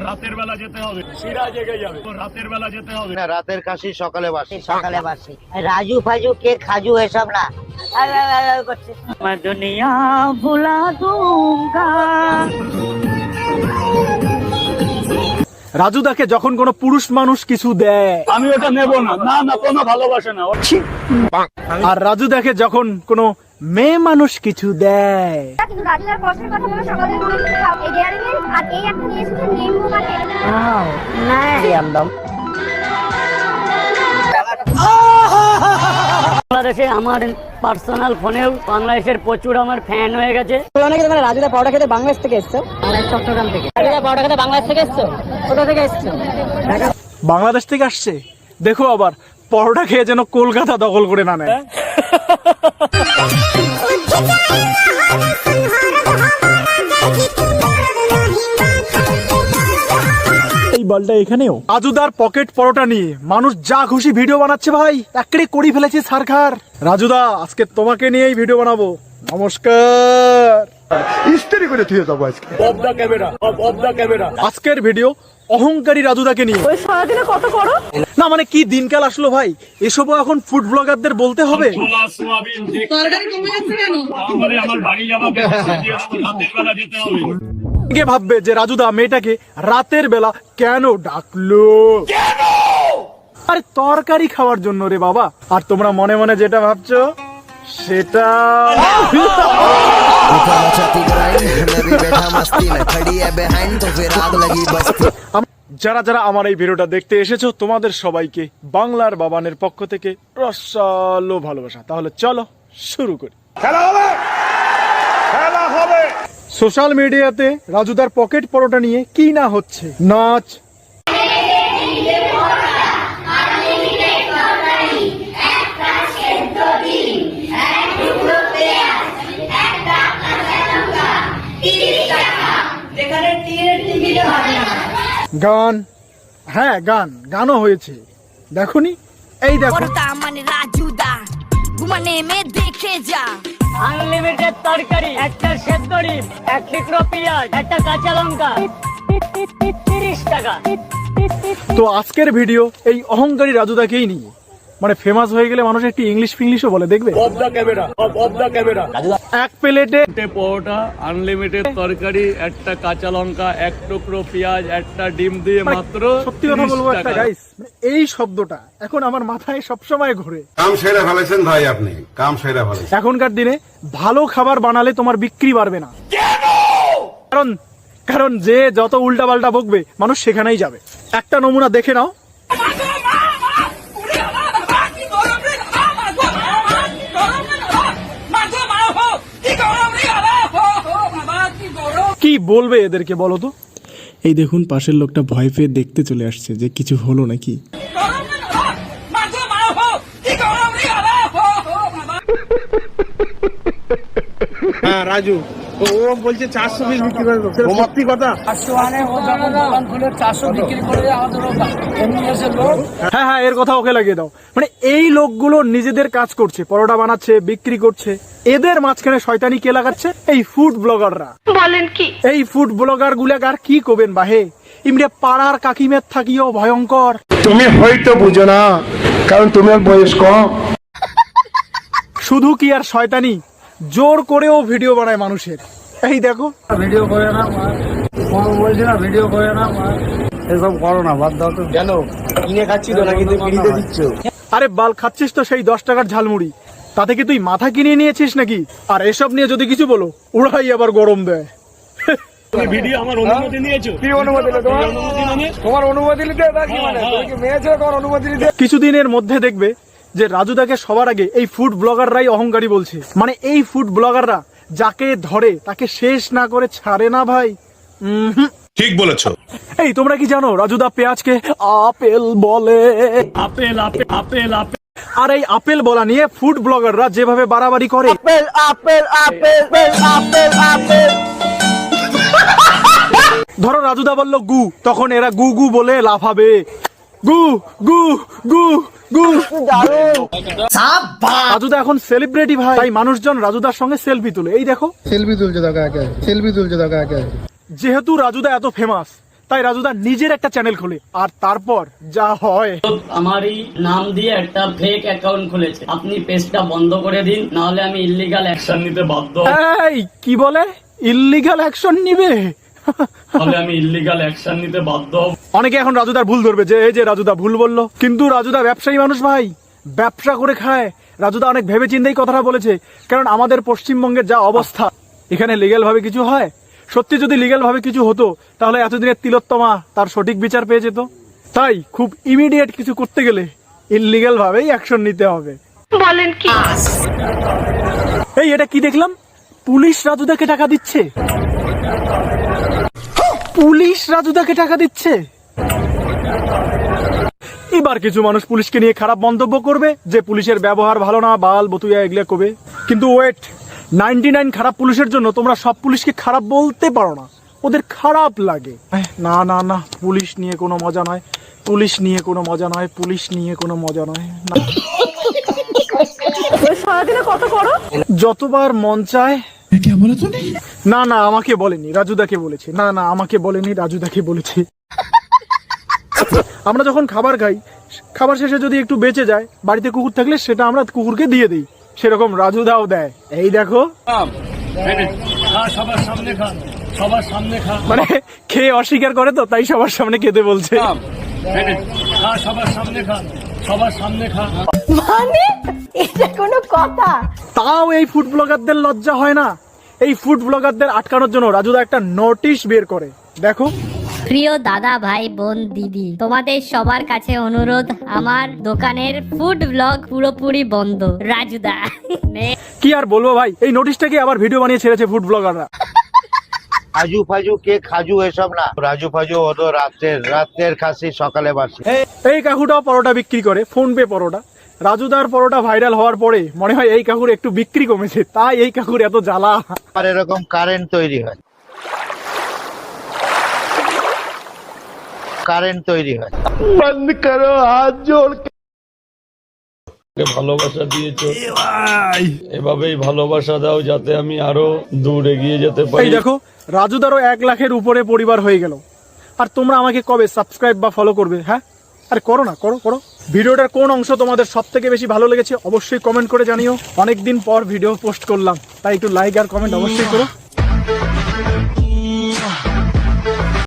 রাতের বেলা যেতে হবে, শিরা জেগে যাবে। রাতের বেলা যেতে হবে না, রাতের কাশি সকালে বাসি। সকালে বাসি রাজু ফাজু কে খাজু এসব না করছে। मैं दुनिया भुला दूंगा। রাজুদাকে যখন কোনো পুরুষ মানুষ কিছু দেয়, আমি ওটা নেব না। না না, কোনো ভালোবাসে না। আর রাজুদাকে যখন কোনো মেয়ে মানুষ কিছু দেয়, কিন্তু রাজুদার পছন্দের কথা বলে সকালে এই ডেয়ারি মিল্ক আর এই একটা নিয়ে এসেছে নিম্বু পানি। বাংলাদেশে আমার পার্সোনাল ফোনেও বাংলাদেশের প্রচুর আমার ফ্যান হয়ে গেছে। রাজুদা পাউডার খেতে বাংলাদেশ থেকে এসছো? চট্টগ্রাম থেকে। রাজুদা পাউডার খেতে বাংলাদেশ থেকে এসছো? কোথা থেকে এসছো? বাংলাদেশ থেকে আসছে। দেখো আবার পরোটা খেয়ে যেন কলকাতা দখল করে না নেয়। এই বলটা এখানেও রাজুদার পকেট পরোটা নিয়ে মানুষ যা খুশি ভিডিও বানাচ্ছে ভাই, একেবারে করি ফেলেছে সারখার। রাজুদা, আজকে তোমাকে নিয়েই ভিডিও বানাবো। নমস্কার। ইস্ত্রি করে থুয়ে যাবো আজকে। Of the camera, of the camera. আজকের ভিডিও অহংকারী রাজুদাকে নিয়ে। ওই সারাদিনে কত করো না মানে কি দিনকাল আসলো ভাই, এসবও এখন ফুড ব্লগারদের বলতে হবে। ছোলা, সোয়াবিন, আমার বাড়ি যাবো, রাতের বেলা যেতে হবে। কে ভাববে যে রাজুদা মেয়েটাকে রাতের বেলা কেন ডাকলো? আরে তরকারি খাওয়ার জন্য রে বাবা। আর তোমরা মনে মনে যেটা ভাবছো সেটা যারা যারা আমার এই ভিডিওটা দেখতে এসেছো, তোমাদের সবাইকে বাংলার বাবানের পক্ষ থেকে রসালো ভালোবাসা। তাহলে চলো শুরু করি। খেলা হবে, খেলা হবে। সোশ্যাল মিডিয়াতে রাজুদার পকেট পরোটা নিয়ে কি না হচ্ছে, নাচ, গান। হ্যাঁ গানও হয়েছে, দেখোনি? এই দেখো, মানে রাজুদা ঘুমানে মে দেখে যা। আনলিমিটেড তরকারি, একটা সেদ্ধ ডিম, এক টুকরো পেঁয়াজ, একটা কাঁচা লঙ্কা, 30 টাকা। তো আজকের ভিডিও এই অহংকারী রাজুদাকেই নিয়ে। মানে ফেমাস হয়ে গেলে মানুষ একটু ইংলিশ ফিংলিশও বলে, দেখবে। Of the camera, of the camera. এক প্লেটে পরোটা, আনলিমিটেড তরকারি, একটা কাঁচা লঙ্কা, এক টুকরো পেঁয়াজ, একটা ডিম দিয়ে মাত্র সত্যি কথা বলবো একটা গাইস, এই শব্দটা এখন আমার মাথায় সবসময় ঘুরে। কাম সেরা ফেলেছেন ভাই, আপনি কাম সেরা ফেলেছেন। এখনকার দিনে ভালো খাবার বানালে তোমার বিক্রি বাড়বে না। কারণ যে যত উল্টা পাল্টা বকবে মানুষ সেখানেই যাবে। একটা নমুনা দেখে নাও। কি বলবে এদেরকে বলো তো? এই দেখুন, পাশের লোকটা ভয় পেয়ে দেখতে চলে আসছে যে কিছু হলো নাকি। হ্যাঁ রাজু, ও বলছে 400 পিস বিক্রি করে দেবো। সত্যি কথা? হ্যাঁ, এর কথা ওকে লাগিয়ে দাও। মানে এই লোকগুলো নিজেদের কাজ করছে, পরোটা বানাচ্ছে, বিক্রি করছে। এদের মাঝখানে শয়তানি কে লাগাচ্ছে? এই ফুড ব্লগাররা। বলেন কি? এই ফুড ব্লগার গুলাকার কি করবেন বাহে, ইমরে পাড়ার কাকিমের থাকিও ভয়ঙ্কর। তুমি হয়তো বুঝো না, কারণ তোমার বয়স কম। শুধু কি আর শয়তানি, জোর করেও ভিডিও বানায় মানুষের। এই দেখো, ভিডিও করে না, বলছি না ভিডিও করে না, এসব করো না, বাদ দাও তো। কেন কিনে খাচ্ছি তো, নাকি তুমি ফ্রিতে দিচ্ছ? আরে বাল খাচ্ছিস তো সেই 10 টাকার ঝালমুড়ি, তাতে কি তুই মাথা কিনে নিয়েছিস নাকি? আর এসব নিয়ে যদি কিছু বলো, ওরাই আবার গরম দেয়। তুমি ভিডিও আমার অনুমতি নিয়েছো? কি অনুমতি নিলে তোমার? তোমার অনুমতি নিতে নাকি? মানে তুমি কি মেয়ে ছেলে, তোমার অনুমতি নিতে? কিছুদিনের মধ্যে দেখবে যে রাজুদাকে সবার আগে এই ফুড ব্লগাররাই অহংকারী বলছে। মানে এই ফুড ব্লগাররা যাকে ধরে তাকে শেষ না করে ছাড়ে না ভাই। ঠিক বলেছো। এই তোমরা কি জানো রাজুদা পেঁয়াজকে আপেল বলে? Apple, apple, apple, apple. আর এই আপেল বলা নিয়ে ফুড ব্লগাররা যেভাবে বাড়াবাড়ি করে, apple apple apple apple apple. ধরো রাজুদা বললো গু, তখন এরা গু গু বলে লাফাবে। গু গু গু গু। রাজুদা এখন সেলিব্রিটি ভাই, তাই মানুষজন রাজুদার সঙ্গে সেলফি তুলে। এই দেখো, সেলফি তুলছে, দেখা একে সেলফি তুলছে, দেখা একে। যেহেতু রাজুদা এত ফেমাস, তাই রাজুদা নিজের একটা চ্যানেল খোলে, আর তারপর যা হয়। আমারই নাম দিয়ে একটা ফেক অ্যাকাউন্ট খুলেছে, আপনি পেজটা বন্ধ করে দিন, নাহলে আমি ইল্লিগাল অ্যাকশন নিতে বাধ্য হব। এই কি বলে ইল্লিগাল অ্যাকশন নিবে? তাহলে আমি ইল্লিগাল অ্যাকশন নিতে বাধ্য হব। অনেকে এখন রাজুদার ভুল ধরবে যে এই যে রাজুদা ভুল বললো, কিন্তু রাজুদা ব্যবসায়ী মানুষ ভাই, ব্যবসা করে খায়। রাজুদা অনেক ভেবে চিন্তেই কথাটা বলেছে, কারণ আমাদের পশ্চিমবঙ্গের যা অবস্থা, এখানে লিগ্যাল ভাবে কিছু হয়। সত্যি যদি লিগ্যাল ভাবে কিছু হতো তাহলে এতদিনের তিলোত্তমা তার সঠিক বিচার পেয়ে যেত। তাই খুব ইমিডিয়েট কিছু করতে গেলে ইললিগ্যাল ভাবেই অ্যাকশন নিতে হবে। বলেন কি? এই এটা কি দেখলাম, পুলিশ রাজুদাকে টাকা দিচ্ছে, পুলিশ রাজুদাকে টাকা দিচ্ছে। এবার কিছু মানুষ পুলিশকে নিয়ে খারাপ মন্তব্য করবে যে পুলিশের ব্যবহার ভালো না, বাল বতুয়া এগুলো কবে। কিন্তু ওয়েট, 99 খারাপ পুলিশের জন্য তোমরা সব পুলিশকে খারাপ বলতে পারো না, ওদের খারাপ লাগে। না না না, পুলিশ নিয়ে কোনো মজা নয়, পুলিশ নিয়ে কোনো মজা নয়, পুলিশ নিয়ে কোনো মজা নয়। সারাদিনে কত করো? যতবার মন চায়। না না আমাকে বলেনি, রাজুদাকে বলেছে। না না আমাকে বলেনি, রাজুদাকে বলেছে। আমরা যখন খাবার খাই, খাবার শেষে যদি একটু বেঁচে যায়, বাড়িতে কুকুর থাকলে সেটা আমরা কুকুরকে দিয়ে দিই, সেরকম রাজুদাও দেয়। এই দেখো, সবার সামনে খা, সবার সামনে খা, মানে খেয়ে অস্বীকার করে তো, তাই সবার সামনে খেতে বলছে। সবার সামনে খা, সবার সামনে খা। মানে এটা কোনো কথা? তাও এই ফুড ব্লগারদের লজ্জা হয় না? এই ফুড ব্লগারদের আটকানোর জন্য রাজুদা একটা নোটিশ বের করে, দেখো। প্রিয় দাদা, ভাই, বোন, দিদি, তোমাদের সবার কাছে অনুরোধ, আমার দোকানের ফুড ব্লগ পুরোপুরি বন্ধ। রাজুদা কি আর বলবো ভাই, এই নোটিশটাকে আবার ভিডিও বানিয়ে ছেড়েছে ফুড ব্লগাররা। কাজু ফাজু কে খাজু এসব না, রাজু ফাজু হলো রাতের খাসি সকালে বাসি। এই কাকুটাও পরোটা বিক্রি করে, ফোন পে পরোটা। রাজুদার পরোটা ভাইরাল হওয়ার পরে মনে হয় এই কাকুর একটু বিক্রি কমেছে, তাই এই কাকুর এত জ্বালা। আর এরকম কারেন্ট তৈরি হয়, কারেন্ট তৈরি হয়। বন্ধ করো, হাত জোড়। ভালোবাসা দিয়েছো, এভাবেই ভালোবাসা দাও যাতে আমি আরো দূর এগিয়ে যেতে পারি। এই দেখো, রাজুদারও 1 লাখের উপরে পরিবার হয়ে গেল, আর তোমরা আমাকে কবে সাবস্ক্রাইব বা ফলো করবে? হ্যাঁ, আরে করো না, করো করো। ভিডিওটার কোন অংশ তোমাদের সব থেকে বেশি ভালো লেগেছে অবশ্যই কমেন্ট করে জানিও। অনেকদিন পর ভিডিও পোস্ট করলাম, তাই একটু লাইক আর কমেন্ট অবশ্যই করো।